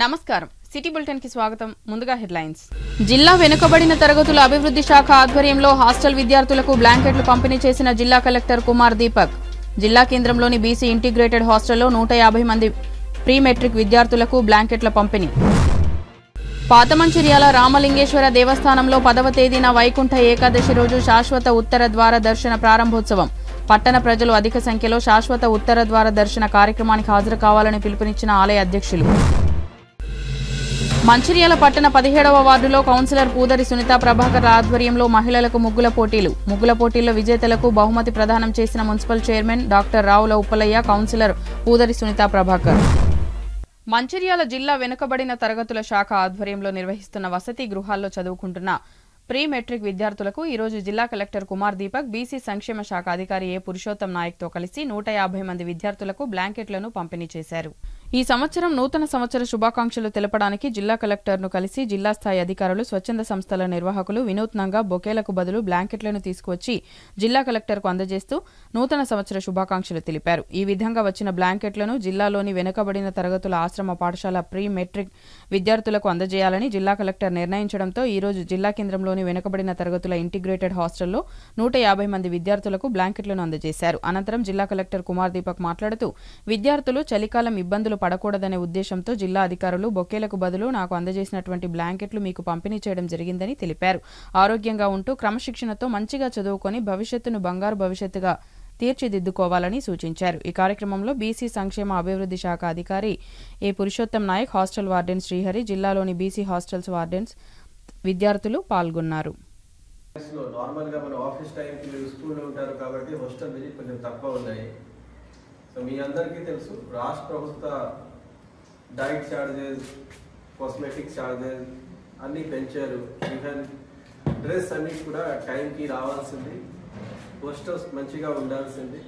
నమస్కారం city bulletin కి స్వాగతం ముందుగా హెడ్లైన్స్ జిల్లా వెనుకబడిన తరగతుల అభివృద్ధి శాఖ ఆధ్వర్యంలో హాస్టల్ విద్యార్థులకు బ్లాంకెట్లు పంపిణీ చేసిన జిల్లా కలెక్టర్ కుమార్ దీపక్ జిల్లా కేంద్రంలోని బీసీ ఇంటిగ్రేటెడ్ హాస్టల్లో 150 మంది ప్రీ మెట్రిక్ విద్యార్థులకు బ్లాంకెట్ల పంపిణీ పాతమంచిర్యాల రామలింగేశ్వర దేవస్థానంలో 10వ తేదీన వైకుంఠ ఏకాదశి రోజు శాశ్వత ఉత్తర ద్వార దర్శన ప్రారంభోత్సవం పట్టణ ప్రజలు అధిక సంఖ్యలో శాశ్వత ఉత్తర ద్వార దర్శన కార్యక్రమానికి హాజరు కావాలని పిలుపునిచ్చిన ఆలయ అధ్యక్షులు మంచిర్యాల పట్టణ 17వ వార్డులో కౌన్సిలర్ పూదరి సునీత ప్రభాకర్ ఆధ్వర్యంలో మహిళలకు ముగ్గుల పోటీల్లో విజేతలకు బహుమతి ప్రదానం చేసిన municipal chairman doctor Ravula Uppalaiah councillor Pudari Sunitha Prabhakar Mancherial జిల్లా వెనుకబడిన తరగతుల శాఖ ఆధ్వర్యంలో నిర్వహిస్తున్న వసతి గృహాల్లో చదువుకుంటున్న ప్రీ మెట్రిక్ విద్యార్థులకు ఈ రోజు జిల్లా కలెక్టర్ కుమార్ దీపక్ బీసీ సంక్షేమ శాఖ అధికారి ఏ పురుషోత్తం నాయక్ తో కలిసి 150 మంది విద్యార్థులకు బ్లాంకెట్లను పంపిణీ చేశారు. ఈ సంవత్సరం నూతన సంవత్సర శుభాకాంక్షలు తెలపడానికి జిల్లా కలెక్టర్ను కలిసి జిల్లా స్థాయి అధికారులు స్వచ్ఛంద సంస్థల నిర్వాహకులు వినూత్నంగా బొకేలకు బదులు బ్లాంకెట్లను తీసుకువచ్చి జిల్లా కలెక్టర్కు అందజేస్తూ నూతన సంవత్సర శుభాకాంక్షలు తెలిపారు. ఈ విధంగా వచ్చిన బ్లాంకెట్లను జిల్లాలోని వెనుకబడిన తరగతుల ఆశ్రమ పాఠశాల ప్రీ మెట్రిక్ విద్యార్థులకు అందజేయాలని జిల్లా కలెక్టర్ నిర్ణయించడంతో ఈ రోజు జిల్లా కేంద్రంలోని వెనుకబడిన తరగతుల ఇంటిగ్రేటెడ్ హాస్టల్లో 150 మంది విద్యార్థులకు బ్లాంకెట్లను అందజేశారు. అనంతరం జిల్లా కలెక్టర్ కుమార్ దీపక్ మాట్లాడుతూ విద్యార్థులు చలికాలం ఇబ్బందులు పడకూడదనే ఉద్దేశంతో జిల్లా అధికారులు బొకేలకు బదులు నాకు అందజేసినటువంటి బ్లాంకెట్లు మీకు పంపిణీ చేయడం జరిగిందని తెలిపారు. ఆరోగ్యంగా ఉంటూ క్రమశిక్షణతో మంచిగా చదువుకొని భవిష్యత్తును బంగారు భవిష్యత్తుగా తీర్చిదిద్దుకోవాలని సూచించారు. ఈ కార్యక్రమంలో బీసీ సంక్షేమ అభివృద్ధి శాఖ అధికారి ఏ పురుషోత్తం నాయక్, హాస్టల్ వార్డెన్ శ్రీహరి, జిల్లాలోని బీసీ హాస్టల్స్ వార్డెన్స్ విద్యార్థులు పాల్గొన్నారు. నార్మల్గా మన ఆఫీస్ టైంకి మీరు స్కూల్లో ఉంటారు కాబట్టి హాస్టల్ విజిట్ కొంచెం తక్కువ ఉన్నాయి. సో మీ అందరికీ తెలుసు రాష్ట్ర ప్రభుత్వ డైట్ ఛార్జెస్, కాస్మెటిక్ ఛార్జెస్ అన్నీ పెంచారు. ఈవెన్ డ్రెస్ అన్నీ కూడా టైంకి రావాల్సింది, హాస్టల్స్ మంచిగా ఉండాల్సింది,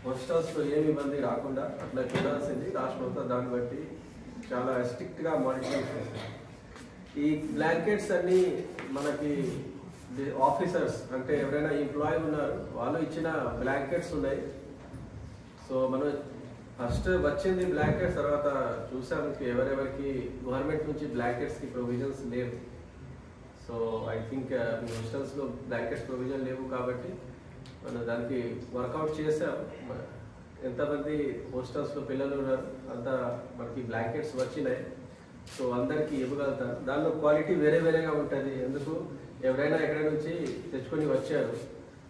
హాస్టల్స్లో ఏమి ఇబ్బంది రాకుండా అట్లా చూడాల్సింది రాష్ట్ర ప్రభుత్వం. దాన్ని బట్టి చాలా స్ట్రిక్ట్గా మానిటరింగ్ చేస్తారు. ఈ బ్లాంకెట్స్ అన్నీ మనకి ఆఫీసర్స్ అంటే ఎవరైనా ఎంప్లాయీ ఉన్నారు వాళ్ళు ఇచ్చిన బ్లాంకెట్స్ ఉన్నాయి. సో మనం ఫస్ట్ వచ్చింది బ్లాంకెట్స్, తర్వాత చూసాము ఎవరెవరికి గవర్నమెంట్ నుంచి బ్లాంకెట్స్కి ప్రొవిజన్స్ లేవు. సో ఐ థింక్ హాస్టల్స్లో బ్లాంకెట్స్ ప్రొవిజన్ లేవు కాబట్టి మనం దానికి వర్కౌట్ చేసాం. ఎంతమంది హాస్టల్స్లో పిల్లలు ఉన్నారు అంత మనకి బ్లాంకెట్స్ వచ్చినాయి. సో అందరికీ ఇవ్వగలుగుతారు. దానిలో క్వాలిటీ వేరే వేరేగా ఉంటుంది. ఎందుకు ఎవరైనా ఎక్కడి నుంచి తెచ్చుకొని వచ్చారు.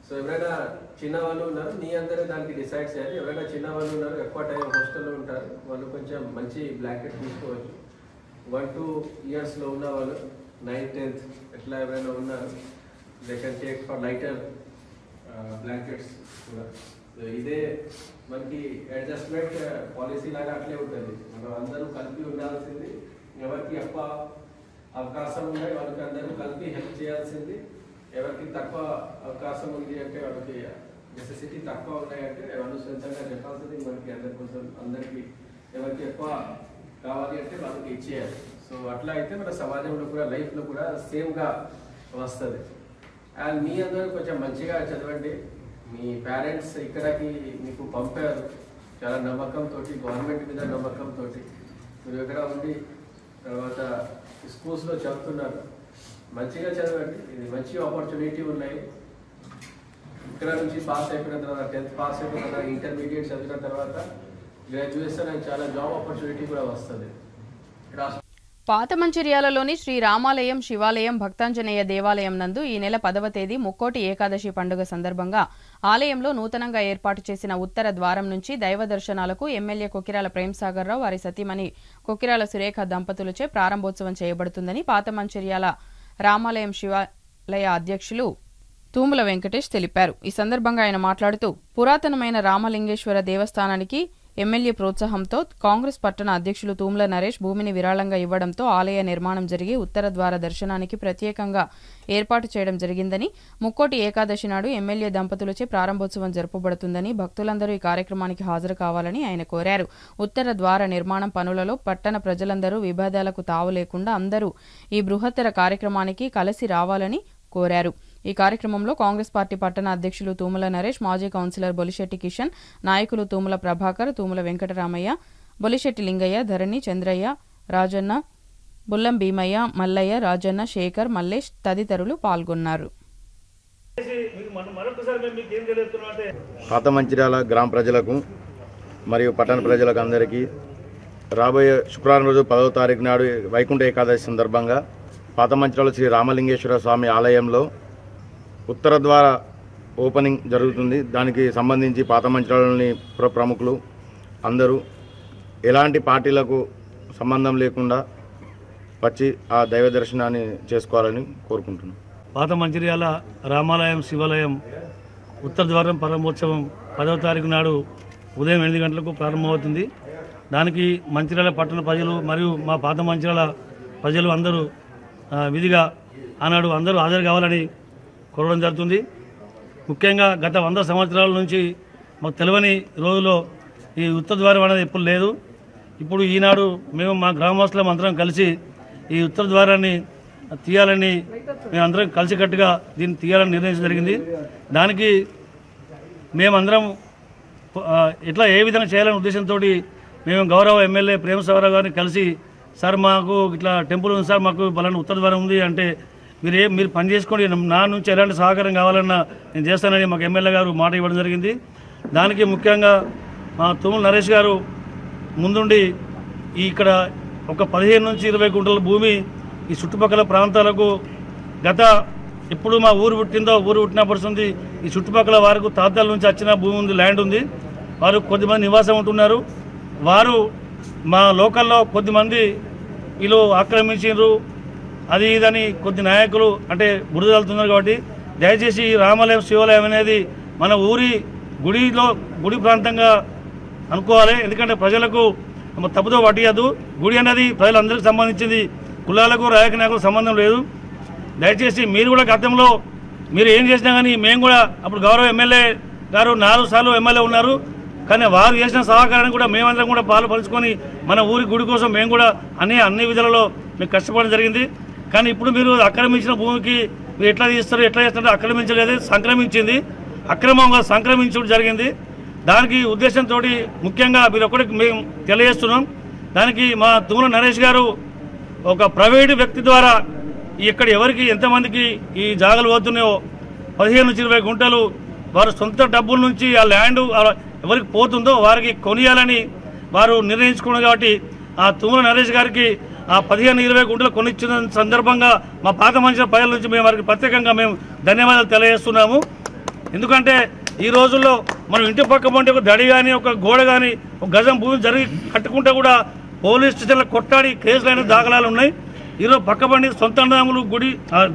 సో ఎవరైనా చిన్నవాళ్ళు ఉన్నారు, నీ అందరూ దానికి డిసైడ్ చేయాలి. ఎవరైనా చిన్నవాళ్ళు ఉన్నారు, ఎక్కువ టైం హాస్టల్లో ఉంటారు, వాళ్ళు కొంచెం మంచి బ్లాంకెట్ తీసుకోవచ్చు. 1-2 ఇయర్స్లో ఉన్న వాళ్ళు 9th 10th ఎట్లా ఎవరైనా ఉన్నారు, they can take for lighter blankets కూడా. ఇదే మనకి అడ్జస్ట్మెంట్ పాలసీ లాగా అట్లే ఉంటుంది. మనం అందరూ కలిపి ఉండాల్సింది. ఎవరికి ఎక్కువ అవకాశం ఉన్నాయి వాళ్ళకి అందరూ కలిపి హెల్ప్ చేయాల్సింది. ఎవరికి తక్కువ అవకాశం ఉంది అంటే వాళ్ళకి నెసెసిటీ తక్కువ ఉన్నాయంటే వాళ్ళు సొంతంగా చెప్పాల్సింది. మనకి అందరి కోసం అందరికీ ఎవరికి ఎక్కువ కావాలి అంటే వాళ్ళకి ఇచ్చేయాలి. సో అట్లా అయితే మన సమాజంలో కూడా లైఫ్లో కూడా సేమ్గా వస్తుంది. అండ్ మీ అందరూ కొంచెం మంచిగా చదవండి. మీ పేరెంట్స్ ఇక్కడికి మీకు పంపారు చాలా నమ్మకంతో, గవర్నమెంట్ మీద నమ్మకంతో. మీరు ఇక్కడ ఉండి తర్వాత స్కూల్స్లో చదువుతున్నారు, మంచిగా చదవండి. ఇది మంచి ఆపర్చునిటీ ఉన్నాయి. ఇక్కడ నుంచి పాస్ అయిపోయిన తర్వాత 10th పాస్ అయిపోయిన తర్వాత ఇంటర్మీడియట్ చదివిన తర్వాత గ్రాడ్యుయేషన్ అండ్ చాలా జాబ్ ఆపర్చునిటీ కూడా వస్తుంది. పాతమంచిర్యాలలోని శ్రీ రామాలయం శివాలయం భక్తాంజనేయ దేవాలయం నందు ఈ నెల 10వ తేదీ ముక్కోటి ఏకాదశి పండుగ సందర్భంగా ఆలయంలో నూతనంగా ఏర్పాటు చేసిన ఉత్తర ద్వారం నుంచి దైవ దర్శనాలకు ఎమ్మెల్యే కొకిరాల ప్రేమ్సాగర్ రావు వారి సతీమణి కొకిరాల సురేఖ దంపతులచే ప్రారంభోత్సవం చేయబడుతుందని పాతమంచిర్యాల రామాలయం శివాలయ అధ్యక్షులు తూముల వెంకటేష్ తెలిపారు. ఈ సందర్భంగా ఆయన మాట్లాడుతూ పురాతనమైన రామలింగేశ్వర దేవస్థానానికి ఎమ్మెల్యే ప్రోత్సాహంతో కాంగ్రెస్ పట్టణ అధ్యక్షులు తూముల నరేష్ భూమిని విరాళంగా ఇవ్వడంతో ఆలయ నిర్మాణం జరిగి ఉత్తర ద్వార దర్శనానికి ప్రత్యేకంగా ఏర్పాటు చేయడం జరిగిందని, ముక్కోటి ఏకాదశి నాడు ఎమ్మెల్యే దంపతులచే ప్రారంభోత్సవం జరపబడుతుందని, భక్తులందరూ ఈ కార్యక్రమానికి హాజరు కావాలని ఆయన కోరారు. ఉత్తర ద్వార నిర్మాణం పనులలో పట్టణ ప్రజలందరూ విభేదాలకు తావు లేకుండా అందరూ ఈ బృహత్తర కార్యక్రమానికి కలిసి రావాలని కోరారు. ఈ కార్యక్రమంలో కాంగ్రెస్ పార్టీ పట్టణ అధ్యక్షులు తూముల నరేష్, మాజీ కౌన్సిలర్ బొలిశెట్టి కిషన్, నాయకులు తూముల ప్రభాకర్, తూముల వెంకటరామయ్య, బొలిశెట్టి లింగయ్య, ధరణి, చంద్రయ్య, రాజన్న, బుల్లం భీమయ్య, మల్లయ్య, రాజన్న, శేఖర్, మల్లేష్ తదితరులు పాల్గొన్నారు. పాత మంచిర్యాల గ్రామ ప్రజలకు మరియు పట్టణ ప్రజలకు అందరికీ రాబోయే శుక్రవారం రోజు 10వ తారీఖు నాడు వైకుంఠ ఏకాదశి సందర్భంగా పాత మంచిర్యాల శ్రీ రామలింగేశ్వర స్వామి ఆలయంలో ఉత్తర ద్వార ఓపెనింగ్ జరుగుతుంది. దానికి సంబంధించి పాత మంచిర్యాలలోని ప్రముఖులు అందరూ ఎలాంటి పార్టీలకు సంబంధం లేకుండా వచ్చి ఆ దైవ దర్శనాన్ని చేసుకోవాలని కోరుకుంటున్నాం. పాత మంచిర్యాల రామాలయం శివాలయం ఉత్తర ద్వారం ప్రారంభోత్సవం 10వ తారీఖు నాడు ఉదయం 8 గంటలకు ప్రారంభమవుతుంది. దానికి మంచిర్యాల పట్టణ ప్రజలు మరియు మా పాత మంచిర్యాల ప్రజలు అందరూ విధిగా ఆనాడు అందరూ హాజరు కావాలని కోరడం జరుగుతుంది. ముఖ్యంగా గత 100 సంవత్సరాల నుంచి మాకు తెలియని రోజుల్లో ఈ ఉత్తర ద్వారం అనేది ఎప్పుడు లేదు. ఇప్పుడు ఈనాడు మేము మా గ్రామస్తులం అందరం కలిసి ఈ ఉత్తర ద్వారాన్ని తీయాలని మేమందరం కలిసికట్టుగా దీన్ని తీయాలని నిర్ణయించడం జరిగింది. దానికి మేమందరం ఇట్లా ఏ విధంగా చేయాలనే ఉద్దేశంతో మేము గౌరవ ఎమ్మెల్యే ప్రేమసాగరరావు గారిని కలిసి, సార్ మాకు ఇట్లా టెంపుల్ ఉంది సార్, మాకు బలాన్ని ఉత్తర ద్వారం ఉంది అంటే మీరు పని చేసుకోండి, నా నుంచి ఎలాంటి సహకారం కావాలన్నా నేను చేస్తానని మాకు ఎమ్మెల్యే గారు మాట ఇవ్వడం జరిగింది. దానికి ముఖ్యంగా మా తుమ్మల నరేష్ గారు ముందుండి ఇక్కడ ఒక 15 నుంచి 20 గుంటల భూమి ఈ చుట్టుపక్కల ప్రాంతాలకు గత ఇప్పుడు మా ఊరు పుట్టినప్పటి నుంచి ఈ చుట్టుపక్కల వారికి తాతల నుంచి వచ్చిన భూమి ఉంది, ల్యాండ్ ఉంది. వారు కొద్దిమంది నివాసం ఉంటున్నారు. వారు మా లోకల్లో కొద్దిమంది వీళ్ళు ఆక్రమించారు, అది ఇదని కొద్ది నాయకులు అంటే బురద వెళ్తున్నారు. కాబట్టి దయచేసి ఈ రామాలయం శివాలయం అనేది మన ఊరి గుడి ప్రాంతంగా అనుకోవాలి. ఎందుకంటే ప్రజలకు తప్పుతో పట్టియద్దు. గుడి అనేది ప్రజలందరికీ సంబంధించింది, కులాలకు రాజకీయ నాయకులకు సంబంధం లేదు. దయచేసి మీరు కూడా గతంలో మీరు ఏం చేసినా కానీ మేము కూడా అప్పుడు గౌరవ ఎమ్మెల్యే గారు 4 సార్లు ఎమ్మెల్యే ఉన్నారు, కానీ వారు చేసిన సహకారాన్ని కూడా మేమందరం కూడా పంచుకొని మన ఊరి గుడి కోసం మేము కూడా అన్ని విధాలలో మేము కష్టపడడం జరిగింది. కానీ ఇప్పుడు మీరు ఆక్రమించిన భూమికి మీరు ఎట్లా చేస్తారో ఆక్రమించలేదు, సంక్రమించింది, అక్రమంగా సంక్రమించడం జరిగింది. దానికి ఉద్దేశంతో ముఖ్యంగా మీరు ఒకటి మేము తెలియజేస్తున్నాం. దానికి మా తుమ్మల నరేష్ గారు ఒక ప్రైవేటు వ్యక్తి ద్వారా ఇక్కడ ఎవరికి ఎంతమందికి ఈ జాగాలు పోతున్నాయో 15 నుంచి 20 గుంటలు వారు సొంత డబ్బుల నుంచి ఆ ల్యాండ్ ఎవరికి పోతుందో వారికి కొనియాలని వారు నిర్ణయించుకున్నారు. కాబట్టి ఆ తుమ్మల నరేష్ గారికి ఆ 15-20 గుంటలు కొనిచ్చిన సందర్భంగా మా పాత మనుషుల ప్రజల నుంచి మేము వారికి ప్రత్యేకంగా మేము ధన్యవాదాలు తెలియజేస్తున్నాము. ఎందుకంటే ఈ రోజుల్లో మనం ఇంటి పక్క పంటే ఒక దడి కానీ ఒక గోడ కానీ ఒక గజం భూమి జరిగి కట్టుకుంటే కూడా పోలీస్ స్టేషన్లో కొట్టాడి కేసులైన దాఖలాలు ఉన్నాయి. ఈరోజు పక్కబండి సొంత అన్నదమ్ములు గుడి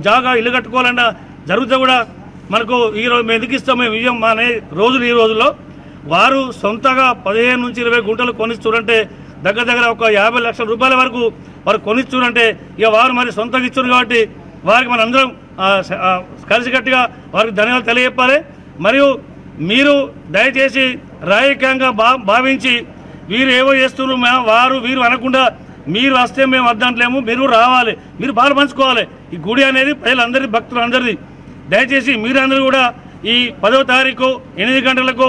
జాగా ఇల్లు కట్టుకోవాలన్నా జరిగితే కూడా మనకు ఈరోజు మేము ఎందుకు ఇస్తాం, మేము ఇయ్యం అనే రోజులు ఈ రోజుల్లో వారు సొంతగా 15 నుంచి 20 గుంటలు కొనిస్తున్నారంటే దగ్గర ఒక 50 లక్షల రూపాయల వరకు వారు కొనిస్తున్నారంటే ఇక వారు మరి సొంతంగా ఇస్తున్నారు. కాబట్టి వారికి మన అందరం కలిసికట్టుగా వారికి ధన్యవాదాలు తెలియజెప్పాలి. మరియు మీరు దయచేసి రాజకీయంగా భావించి వీరు ఏవో చేస్తున్నారు వీరు అనకుండా మీరు వస్తే మేము వద్దంటలేము, మీరు రావాలి, మీరు పాలు పంచుకోవాలి. ఈ గుడి అనేది ప్రజలందరిది, భక్తులందరిది. దయచేసి మీరందరూ కూడా ఈ 10వ తారీఖు 8 గంటలకు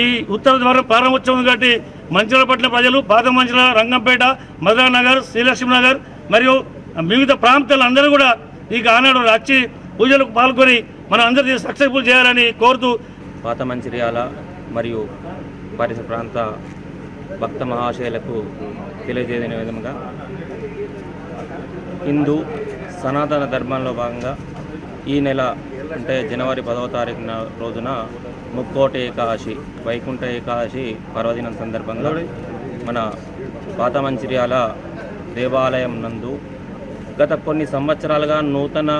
ఈ ఉత్తర ద్వారం ప్రారంభోత్సవం కాబట్టి మంచిర్యాల పట్ల ప్రజలు పాత మంచిర్యాల, రంగంపేట, మధురా నగర్, శ్రీలక్ష్మి నగర్ మరియు వివిధ ప్రాంతాలందరూ కూడా ఈ ఆనాడు వచ్చి పూజలకు పాల్గొని మన అందరినీ సక్సెస్ఫుల్ చేయాలని కోరుతూ పాత మంచిర్యాల మరియు పరిసర ప్రాంత భక్త మహాశయులకు తెలియజేయని విధంగా హిందూ సనాతన ధర్మంలో భాగంగా ఈ నెల అంటే జనవరి 10వ తారీఖు రోజున ముక్కోటి ఏకాదశి, వైకుంఠ ఏకాదశి పర్వదినం సందర్భంగా మన పాత మంచిర్యాల దేవాలయం నందు గత కొన్ని సంవత్సరాలుగా నూతన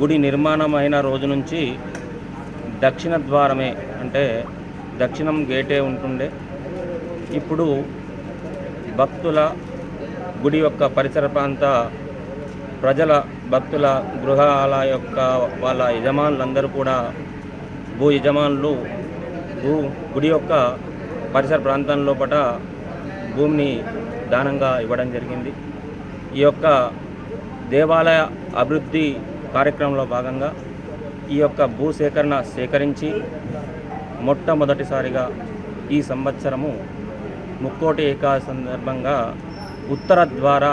గుడి నిర్మాణం అయిన రోజు నుంచి దక్షిణ ద్వారమే అంటే దక్షిణం గేటే ఉంటుండే. ఇప్పుడు భక్తుల గుడి యొక్క పరిసర ప్రాంత ప్రజల భక్తుల గృహాల యొక్క వాళ్ళ యజమానులందరూ కూడా భూ యజమానులు గుడి యొక్క పరిసర ప్రాంతం లోపల భూమిని దానంగా ఇవ్వడం జరిగింది. ఈ యొక్క దేవాలయ అభివృద్ధి కార్యక్రమంలో భాగంగా ఈ యొక్క సేకరించి మొట్టమొదటిసారిగా ఈ సంవత్సరము ముక్కోటి ఏకాదశి సందర్భంగా ఉత్తర ద్వార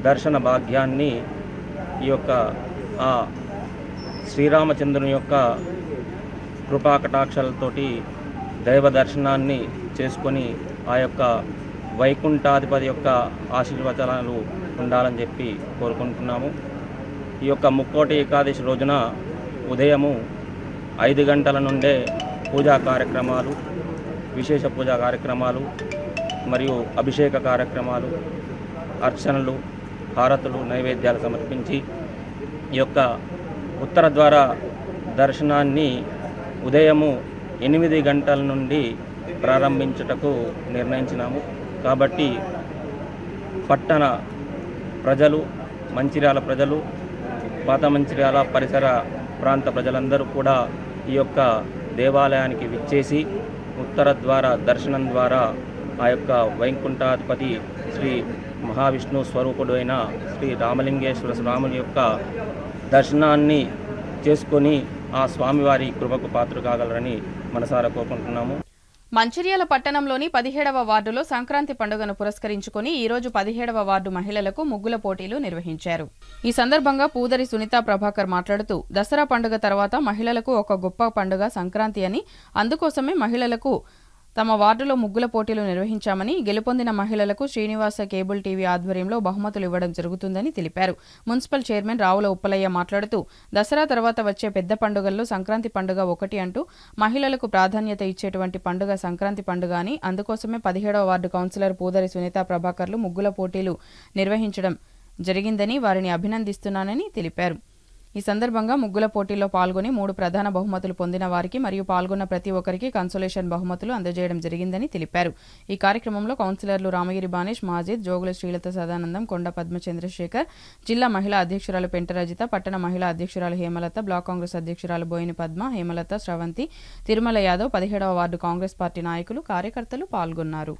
దర్శన భాగ్యాన్ని ఈ యొక్క ఆ శ్రీరామచంద్రుని యొక్క కృపా కటాక్షాలతోటి దైవ దర్శనాన్ని చేసుకొని ఆ యొక్క వైకుంఠాధిపతి యొక్క ఆశీర్వచనాలు ఉండాలని చెప్పి కోరుకుంటున్నాము. ఈ యొక్క ముక్కోటి ఏకాదశి రోజున ఉదయము 5 గంటల నుండే పూజా కార్యక్రమాలు, విశేష పూజా కార్యక్రమాలు మరియు అభిషేక కార్యక్రమాలు, అర్చనలు, హారతులు, నైవేద్యాలు సమర్పించి ఈ యొక్క ఉత్తర ద్వార దర్శనాన్ని ఉదయము 8 గంటల నుండి ప్రారంభించుటకు నిర్ణయించినాము. కాబట్టి పట్టణ ప్రజలు, మంచిర్యాల ప్రజలు, పాత మంచిర్యాల పరిసర ప్రాంత ప్రజలందరూ కూడా ఈ యొక్క దేవాలయానికి విచ్చేసి ఉత్తర ద్వార దర్శనం ద్వారా ఆ యొక్క వైకుంఠాధిపతి శ్రీ మహావిష్ణు స్వరూపుడు అయిన శ్రీ రామలింగేశ్వర స్వామి యొక్క దర్శనాన్ని చేసుకొని ఆ స్వామివారి కృపకు పాత్ర కాగలరని మనసారా కోరుకుంటున్నాము. మంచిర్యాల పట్టణంలోని 17వ వార్డులో సంక్రాంతి పండుగను పురస్కరించుకుని ఈ రోజు 17వ వార్డు మహిళలకు ముగ్గుల పోటీలు నిర్వహించారు. ఈ సందర్భంగా పూదరి సునీత ప్రభాకర్ మాట్లాడుతూ దసరా పండుగ తర్వాత మహిళలకు ఒక గొప్ప పండుగ సంక్రాంతి అని, అందుకోసమే మహిళలకు తమ వార్డులో ముగ్గుల పోటీలు నిర్వహించామని, గెలుపొందిన మహిళలకు శ్రీనివాస కేబుల్ టీవీ ఆధ్వర్యంలో బహుమతులు ఇవ్వడం జరుగుతుందని తెలిపారు. మున్సిపల్ చైర్మన్ రావుల ఉప్పలయ్య మాట్లాడుతూ దసరా తర్వాత వచ్చే పెద్ద పండుగల్లో సంక్రాంతి పండుగ ఒకటి అంటూ మహిళలకు ప్రాధాన్యత ఇచ్చేటువంటి పండుగ సంక్రాంతి పండుగ అని, అందుకోసమే 17వ వార్డు కౌన్సిలర్ పూదరి సునీత ప్రభాకర్లు ముగ్గుల పోటీలు నిర్వహించడం జరిగిందని వారిని అభినందిస్తున్నానని తెలిపారు. ఈ సందర్భంగా ముగ్గుల పోటీల్లో పాల్గొని 3 ప్రధాన బహుమతులు పొందిన వారికి మరియు పాల్గొన్న ప్రతి ఒక్కరికి కన్సోలేషన్ బహుమతులు అందజేయడం జరిగిందని తెలిపారు. ఈ కార్యక్రమంలో కౌన్సిలర్లు రామగిరి బానేష్, మాజిద్, జోగుల శ్రీలత సదానందం, కొండ పద్మ చంద్రశేఖర్, జిల్లా మహిళా అధ్యక్షురాలు పెంటరజిత, పట్టణ మహిళా అధ్యక్షురాలు హేమలత, బ్లాక్ కాంగ్రెస్ అధ్యక్షురాలు బోయిని పద్మ, హేమలత, శ్రవంతి, తిరుమల యాదవ్, 17వ వార్డు కాంగ్రెస్ పార్టీ నాయకులు, కార్యకర్తలు పాల్గొన్నారు.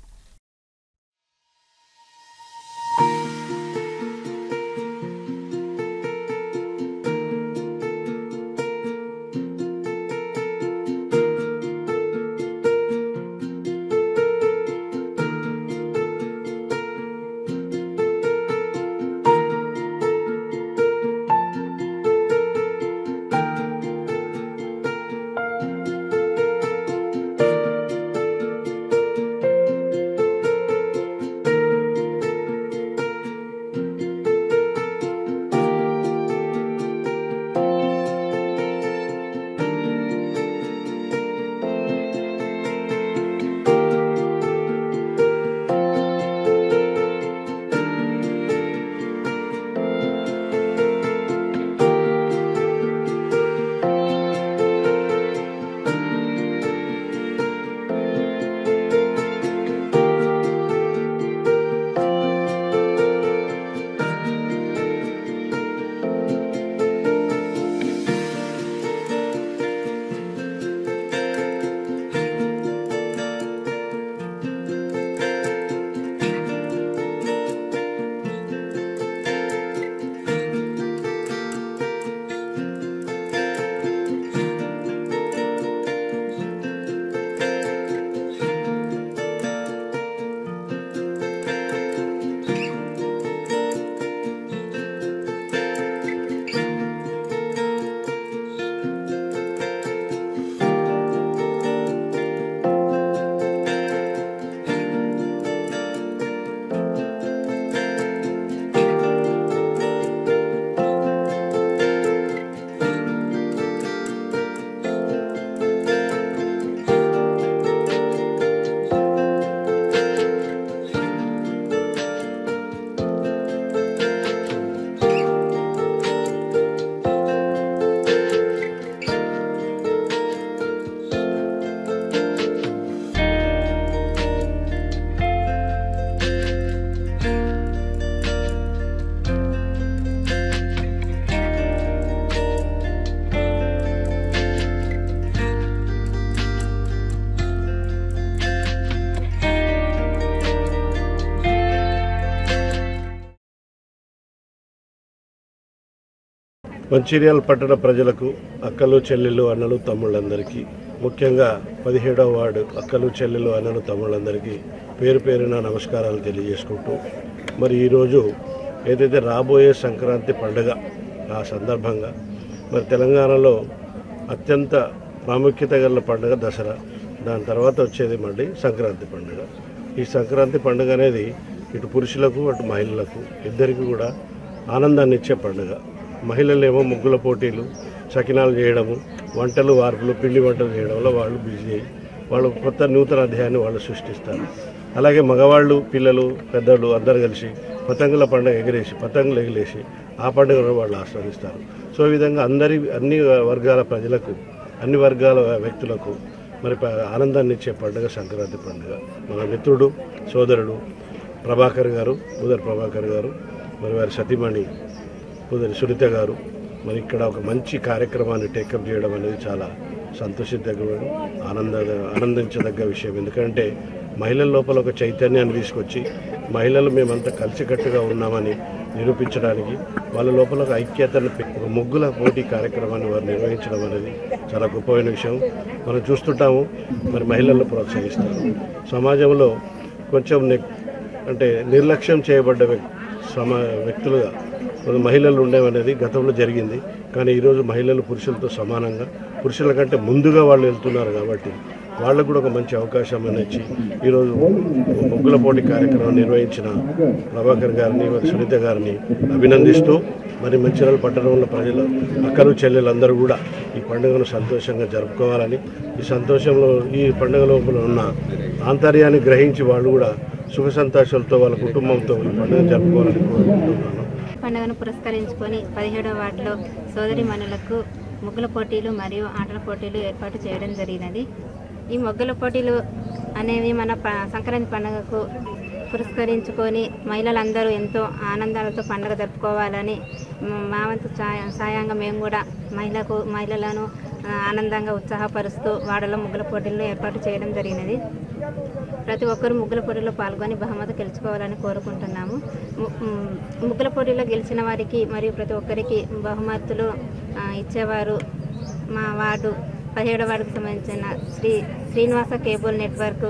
మంచిర్యాల పట్టణ ప్రజలకు, అక్కలు, చెల్లెళ్ళు, అన్నలు, తమ్ముళ్ళందరికీ ముఖ్యంగా 17వ వార్డు అక్కలు చెల్లెలు అన్నలు తమ్ముళ్ళందరికీ పేరు పేరున నమస్కారాలు తెలియజేసుకుంటూ మరి ఈరోజు ఏదైతే రాబోయే సంక్రాంతి పండుగ ఆ సందర్భంగా మరి తెలంగాణలో అత్యంత ప్రాముఖ్యత గల పండుగ దసరా, దాని తర్వాత వచ్చేది మళ్ళీ సంక్రాంతి పండుగ. ఈ సంక్రాంతి పండుగ అనేది ఇటు పురుషులకు అటు మహిళలకు ఇద్దరికి కూడా ఆనందాన్ని ఇచ్చే పండుగ. మహిళలేమో ముగ్గుల పోటీలు, సకినాలు చేయడము, వంటలు వార్పులు, పిండి వంటలు చేయడంలో వాళ్ళు బిజీ అయ్యి వాళ్ళు కొత్త నూతన అధ్యాయాన్ని వాళ్ళు సృష్టిస్తారు. అలాగే మగవాళ్ళు, పిల్లలు, పెద్దలు అందరూ కలిసి పతంగుల పండుగ ఎగిరేసి పతంగులు ఎగిరేసి ఆ పండుగను వాళ్ళు ఆస్వాదిస్తారు. సో ఈ విధంగా అన్ని వర్గాల ప్రజలకు, అన్ని వర్గాల వ్యక్తులకు మరి ఆనందాన్ని ఇచ్చే పండుగ సంక్రాంతి పండుగ. మన మిత్రుడు, సోదరుడు ప్రభాకర్ గారు, పూదరి ప్రభాకర్ గారు, మరి వారి సతీమణి పూదరి సునీత గారు మరి ఇక్కడ ఒక మంచి కార్యక్రమాన్ని టేకప్ చేయడం అనేది చాలా సంతోషించదగ్గ, ఆనందించదగ్గ విషయం. ఎందుకంటే మహిళల లోపల ఒక చైతన్యాన్ని తీసుకొచ్చి మహిళలు మేమంతా కలిసికట్టుగా ఉన్నామని నిరూపించడానికి వాళ్ళ లోపల ఒక ఐక్యతను, ఒక ముగ్గుల పోటీ కార్యక్రమాన్ని వారు నిర్వహించడం అనేది చాలా గొప్పమైన విషయం. మనం చూస్తుంటాము, మరి మహిళలను ప్రోత్సహిస్తారు. సమాజంలో కొంచెం అంటే నిర్లక్ష్యం చేయబడ్డ వ్యక్తులుగా మహిళలు ఉండేవనేది గతంలో జరిగింది. కానీ ఈరోజు మహిళలు పురుషులతో సమానంగా, పురుషుల కంటే ముందుగా వాళ్ళు వెళ్తున్నారు. కాబట్టి వాళ్ళకు కూడా ఒక మంచి అవకాశం ఇచ్చి ఈరోజు ముగ్గుల పోటీ కార్యక్రమం నిర్వహించిన ప్రభాకర్ గారిని, సునీత గారిని అభినందిస్తూ మరి మంచిర్యాల పట్టణంలో ప్రజలు, అక్కలు చెల్లెలందరూ కూడా ఈ పండుగను సంతోషంగా జరుపుకోవాలని, ఈ సంతోషంలో ఈ పండుగ లోపల ఉన్న ఆంతర్యాన్ని గ్రహించి వాళ్ళు కూడా సుఖ సంతోషాలతో వాళ్ళ కుటుంబంతో ఈ పండుగ జరుపుకోవాలని కోరుకుంటున్నాను. పండుగను పురస్కరించుకొని 17వ వార్డులో సోదరి మనులకు ముగ్గుల పోటీలు మరియు ఆటల పోటీలు ఏర్పాటు చేయడం జరిగినది. ఈ ముగ్గుల పోటీలు అనేవి మన సంక్రాంతి పండుగకు పురస్కరించుకొని మహిళలందరూ ఎంతో ఆనందాలతో పండుగ జరుపుకోవాలని మా వంతు సాయంగా మేము కూడా మహిళలను ఆనందంగా ఉత్సాహపరుస్తూ వాడలో ముగ్గుల పోటీలను ఏర్పాటు చేయడం జరిగినది. ప్రతి ఒక్కరూ ముగ్గుల పోటీలో పాల్గొని బహుమతి గెలుచుకోవాలని కోరుకుంటున్నాము. ముగ్గుల పోటీలో గెలిచిన వారికి మరియు ప్రతి ఒక్కరికి బహుమతులు ఇచ్చేవారు మా వార్డు 17వ వార్డుకు సంబంధించిన శ్రీనివాస కేబుల్ నెట్వర్క్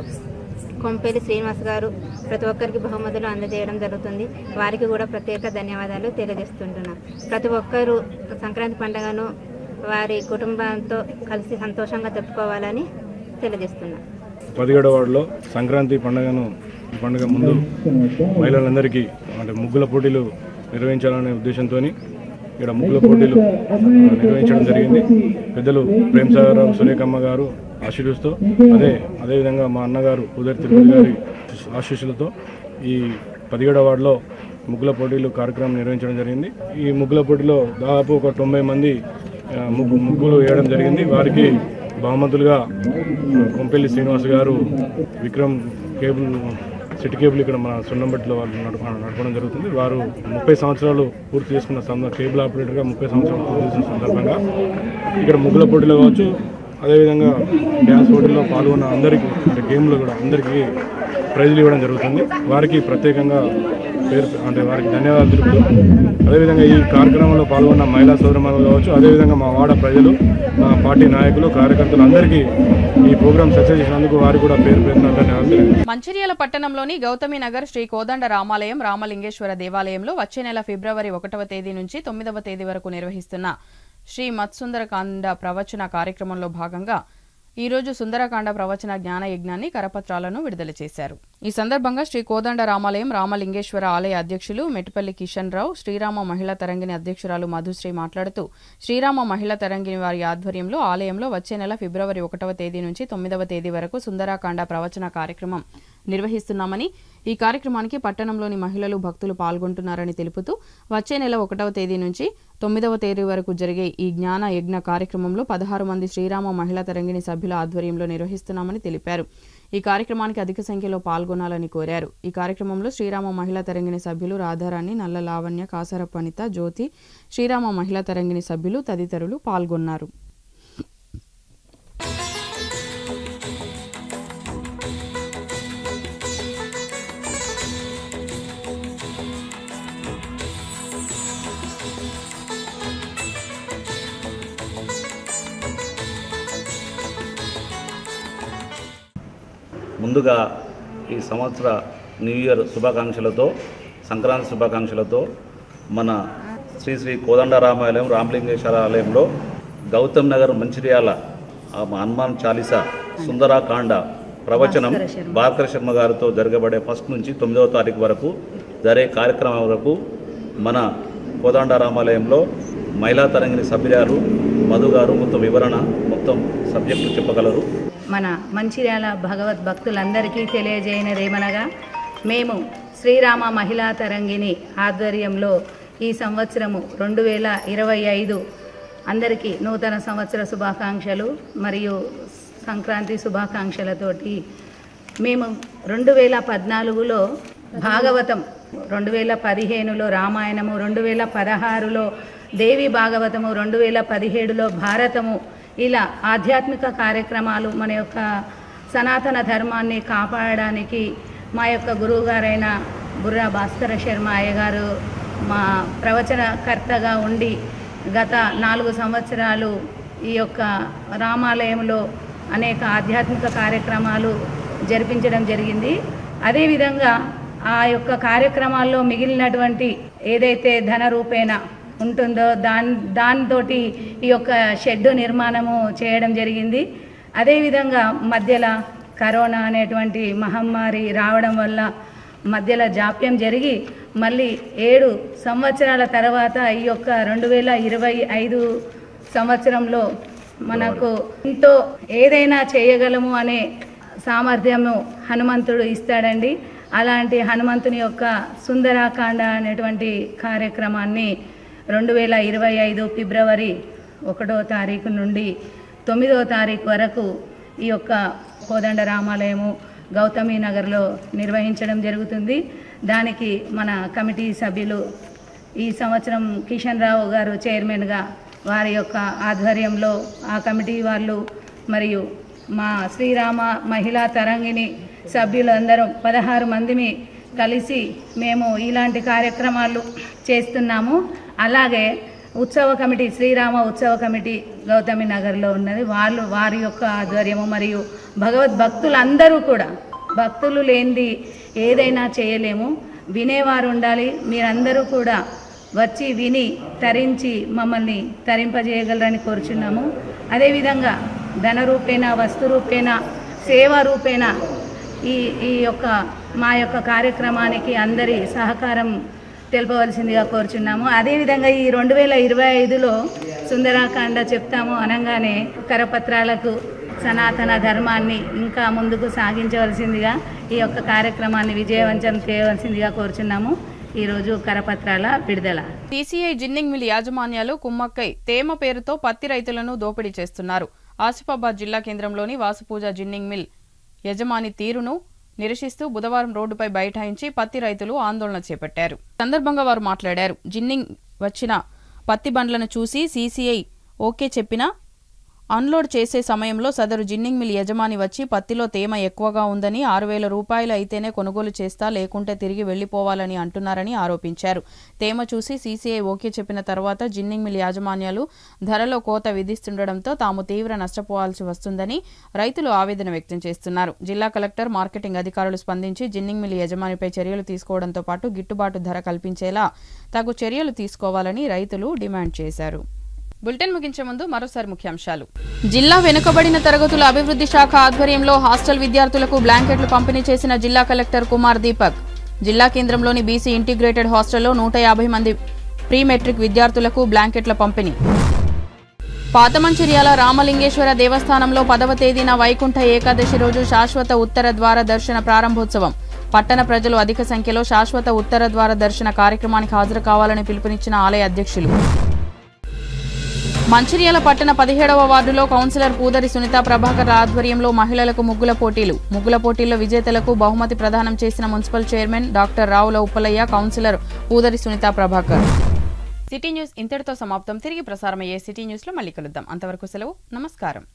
కొంపేలి శ్రీనివాస్ గారు ప్రతి ఒక్కరికి బహుమతులు అందజేయడం జరుగుతుంది. వారికి కూడా ప్రత్యేక ధన్యవాదాలు తెలియజేస్తుంటున్నాం. ప్రతి ఒక్కరూ సంక్రాంతి పండుగను వారి కుటుంబంతో కలిసి సంతోషంగా జరుపుకోవాలని తెలియజేస్తున్నాం. 17వ వార్డులో సంక్రాంతి పండుగ ముందు మహిళలందరికీ అంటే ముగ్గుల పోటీలు నిర్వహించాలనే ఉద్దేశంతో ఇక్కడ ముగ్గుల పోటీలు నిర్వహించడం జరిగింది. పెద్దలు ప్రేమసాగరరావు సురేఖమ్మ గారు ఆశీస్సులతో అదేవిధంగా మా అన్నగారు పూదరి తిరుపతి గారి ఆశీస్సులతో ఈ 17వ వార్డులో ముగ్గుల పోటీలు కార్యక్రమం నిర్వహించడం జరిగింది. ఈ ముగ్గుల పోటీలో దాదాపు ఒక 90 మంది ముగ్గులు వేయడం జరిగింది. వారికి బహుమతులుగా కొంపెల్లి శ్రీనివాస్ గారు విక్రమ్ సిటీ కేబుల్ ఇక్కడ మన సున్నంబట్టిలో వాళ్ళు నడపడం జరుగుతుంది. వారు 30 సంవత్సరాలు పూర్తి చేసుకున్న కేబుల్ ఆపరేటర్గా 30 సంవత్సరాలు పూర్తి చేసిన సందర్భంగా ఇక్కడ ముగ్గుల పోటీలో కావచ్చు, అదేవిధంగా డ్యాన్స్ పోటీల్లో పాల్గొన్న అందరికీ గేమ్లో కూడా అందరికీ ప్రైజులు ఇవ్వడం జరుగుతుంది. వారికి ప్రత్యేకంగా వారికి ధన్యవాదాలు తెలుపుతూ అదేవిధంగా ఈ కార్యక్రమంలో పాల్గొన్న మహిళా సోదరులు కావచ్చు, అదేవిధంగా మా వాడ ప్రజలు, మా పార్టీ నాయకులు, కార్యకర్తలు అందరికీ ఈ ప్రోగ్రాం సక్సెస్ చేసినందుకు వారికి కూడా పేరు ధన్యవాదాలు. మంచిర్యాల పట్టణంలోని గౌతమి నగర్ శ్రీ కోదండ రామాలయం రామలింగేశ్వర దేవాలయంలో వచ్చే నెల ఫిబ్రవరి 1వ తేదీ నుంచి 9వ తేదీ వరకు నిర్వహిస్తున్న శ్రీ మత్సుందరకాండ ప్రవచన కార్యక్రమంలో భాగంగా ఈ రోజు సుందరకాండ ప్రవచన జ్ఞాన యజ్ఞాన్ని కరపత్రాలను విడుదల చేశారు. ఈ సందర్భంగా శ్రీ కోదండ రామాలయం రామలింగేశ్వర ఆలయ అధ్యక్షులు మెట్టిపల్లి కిషన్ రావు, శ్రీరామ మహిళా తరంగిణి అధ్యక్షురాలు మధుశ్రీ మాట్లాడుతూ శ్రీరామ మహిళా తరంగిణి వారి ఆధ్వర్యంలో ఆలయంలో వచ్చే నెల ఫిబ్రవరి 1వ తేదీ నుంచి 9వ తేదీ వరకు సుందరకాండ ప్రవచన కార్యక్రమం నిర్వహిస్తున్నామని, ఈ కార్యక్రమానికి పట్టణంలోని మహిళలు, భక్తులు పాల్గొంటున్నారని తెలుపుతూ వచ్చే నెల 1వ తేదీ నుంచి 9వ తేదీ వరకు జరిగే ఈ జ్ఞాన యజ్ఞ కార్యక్రమంలో 16 మంది శ్రీరామ మహిళా తరంగిణి సభ్యుల ఆధ్వర్యంలో నిర్వహిస్తున్నామని తెలిపారు. ఈ కార్యక్రమానికి అధిక సంఖ్యలో పాల్గొనాలని కోరారు. ఈ కార్యక్రమంలో శ్రీరామ మహిళా తరంగిణి సభ్యులు రాధారాణి, నల్ల లావణ్య, కాసరపు అనిత, జ్యోతి, శ్రీరామ మహిళా తరంగిణి సభ్యులు తదితరులు పాల్గొన్నారు. ముందుగా ఈ సంవత్సర న్యూ ఇయర్ శుభాకాంక్షలతో, సంక్రాంతి శుభాకాంక్షలతో మన శ్రీ శ్రీ కోదండరామాలయం రామలింగేశ్వర ఆలయంలో గౌతమ్ నగర్ మంచిర్యాల హనుమాన్ చాలీసా సుందరాకాండ ప్రవచనం భాస్కర శర్మ గారితో జరగబడే 1 నుంచి 9వ తారీఖు వరకు జరిగే కార్యక్రమం వరకు మన కోదండరామాలయంలో మహిళా తరంగిణి సభ్యురాలు మధు గారు మొత్తం వివరణ, మొత్తం సబ్జెక్టు చెప్పగలరు. మన మంచిర్యాల భగవద్ భక్తులందరికీ తెలియజేయనదేమనగా, మేము శ్రీరామ మహిళా తరంగిణి ఆధ్వర్యంలో ఈ సంవత్సరము 2025 అందరికీ నూతన సంవత్సర శుభాకాంక్షలు మరియు సంక్రాంతి శుభాకాంక్షలతోటి మేము 2014లో భాగవతం, 2015లో రామాయణము, 2016లో దేవి భాగవతము, 2017లో భారతము, ఇలా ఆధ్యాత్మిక కార్యక్రమాలు మన యొక్క సనాతన ధర్మాన్ని కాపాడడానికి మా యొక్క గురువుగారైన బుర్రా భాస్కర శర్మ అయ్యగారు మా ప్రవచనకర్తగా ఉండి గత 4 సంవత్సరాలు ఈ యొక్క రామాలయంలో అనేక ఆధ్యాత్మిక కార్యక్రమాలు జరిపించడం జరిగింది. అదేవిధంగా ఆ యొక్క కార్యక్రమాల్లో మిగిలినటువంటి ఏదైతే ధన రూపేణ ఉంటుందో దానితోటి ఈ యొక్క షెడ్డు నిర్మాణము చేయడం జరిగింది. అదేవిధంగా మధ్యలో కరోనా అనేటువంటి మహమ్మారి రావడం వల్ల మధ్యలో జాప్యం జరిగి మళ్ళీ 7 సంవత్సరాల తర్వాత ఈ యొక్క 2025 సంవత్సరంలో మనకు ఎంతో ఏదైనా చేయగలము అనే సామర్థ్యము హనుమంతుడు ఇస్తాడండి. అలాంటి హనుమంతుని యొక్క సుందరాకాండ అనేటువంటి కార్యక్రమాన్ని 2025 ఫిబ్రవరి 1వ తారీఖు నుండి 9వ తారీఖు వరకు ఈ యొక్క కోదండరామాలయము గౌతమి నగర్లో నిర్వహించడం జరుగుతుంది. దానికి మన కమిటీ సభ్యులు ఈ సంవత్సరం కిషన్ రావు గారు చైర్మన్గా, వారి యొక్క ఆధ్వర్యంలో ఆ కమిటీ వాళ్ళు మరియు మా శ్రీరామ మహిళా తరంగిణి సభ్యులందరం 16 మందిని కలిసి మేము ఇలాంటి కార్యక్రమాలు చేస్తున్నాము. అలాగే ఉత్సవ కమిటీ, శ్రీరామ ఉత్సవ కమిటీ గౌతమి నగర్లో ఉన్నది. వారి యొక్క ఆధ్వర్యము మరియు భగవద్భక్తులందరూ కూడా, భక్తులు లేనిది ఏదైనా చేయలేము, వినేవారు ఉండాలి. మీరందరూ కూడా వచ్చి విని తరించి మమ్మల్ని తరింపజేయగలరని కోరుచున్నాము. అదేవిధంగా ధన రూపేణ, వస్తు రూపేణ, సేవా రూపేణ ఈ యొక్క మా యొక్క కార్యక్రమానికి అందరి సహకారం తెలుపవలసిందిగా కోరుచున్నాము. అదేవిధంగా ఈ 2025లో సుందరాకాండ చెప్తాము అనగానే కరపత్రాలకు సనాతన ధర్మాన్ని ఇంకా ముందుకు సాగించవలసిందిగా ఈ యొక్క కార్యక్రమాన్ని విజయవంతం చేయవలసిందిగా కోరుచున్నాము. ఈరోజు కరపత్రాల విడుదల. టీసీఐ జిన్నింగ్ మిల్ యాజమాన్యాలు కుమ్మక్కై తేమ పేరుతో పత్తి రైతులను దోపిడీ చేస్తున్నారు. ఆసిఫాబాద్ జిల్లా కేంద్రంలోని వాసుపూజ జిన్నింగ్ మిల్ యజమాని తీరును నిరసిస్తూ బుధవారం రోడ్డుపై బైఠాయించి పత్తి రైతులు ఆందోళన చేపట్టారు. సందర్భంగా వారు మాట్లాడారు. జిన్నింగ్ వచ్చిన పత్తి బండ్లను చూసి సీసీఐ ఓకే చెప్పినా అన్లోడ్ చేసే సమయంలో సదరు జిన్నింగ్ మిల్ యజమాని వచ్చి పత్తిలో తేమ ఎక్కువగా ఉందని 6,000 రూపాయలు అయితేనే కొనుగోలు చేస్తా, లేకుంటే తిరిగి వెళ్లిపోవాలని అంటున్నారని ఆరోపించారు. తేమ చూసి సీసీఐ ఓకే చెప్పిన తర్వాత జిన్నింగ్ మిల్ యాజమాన్యాలు ధరలో కోత విధిస్తుండటంతో తాము తీవ్ర నష్టపోవాల్సి వస్తుందని రైతులు ఆవేదన వ్యక్తం చేస్తున్నారు. జిల్లా కలెక్టర్, మార్కెటింగ్ అధికారులు స్పందించి జిన్నింగ్ మిల్ యజమానిపై చర్యలు తీసుకోవడంతో పాటు గిట్టుబాటు ధర కల్పించేలా తగు చర్యలు తీసుకోవాలని రైతులు డిమాండ్ చేశారు. బులెటిన్ ముగించే ముందు మరోసారి ముఖ్యాంశాలు. జిల్లా వెనుకబడిన తరగతుల అభివృద్ధి శాఖ ఆధ్వర్యంలో హాస్టల్ విద్యార్థులకు బ్లాంకెట్లు పంపిణీ చేసిన జిల్లా కలెక్టర్ కుమార్ దీపక్. జిల్లా కేంద్రంలోని బీసీ ఇంటిగ్రేటెడ్ హాస్టల్లో 150 మంది ప్రీ మెట్రిక్ విద్యార్థులకు బ్లాంకెట్ల పంపిణీ. పాతమంచిర్యాల రామలింగేశ్వర దేవస్థానంలో 10వ తేదీన వైకుంఠ ఏకాదశి రోజు శాశ్వత ఉత్తర ద్వార దర్శన ప్రారంభోత్సవం. పట్టణ ప్రజలు అధిక సంఖ్యలో శాశ్వత ఉత్తర ద్వార దర్శన కార్యక్రమానికి హాజరు కావాలని పిలుపునిచ్చిన ఆలయ అధ్యక్షులు. మంచిర్యాల పట్టణ 17వ వార్డులో కౌన్సిలర్ పూదరి సునీత ప్రభాకర్ ఆధ్వర్యంలో మహిళలకు ముగ్గుల పోటీలు. ముగ్గుల పోటీల్లో విజేతలకు బహుమతి ప్రదానం చేసిన municipal chairman doctor Ravula Uppalaiah, councillor Pudari Sunitha Prabhakar. City news ఇంతటితో సమాప్తం. తిరిగి ప్రసారమయ్యే సిటీ న్యూస్ లో మళ్ళీ కలుద్దాం. అంతవరకు సెలవు. నమస్కారం.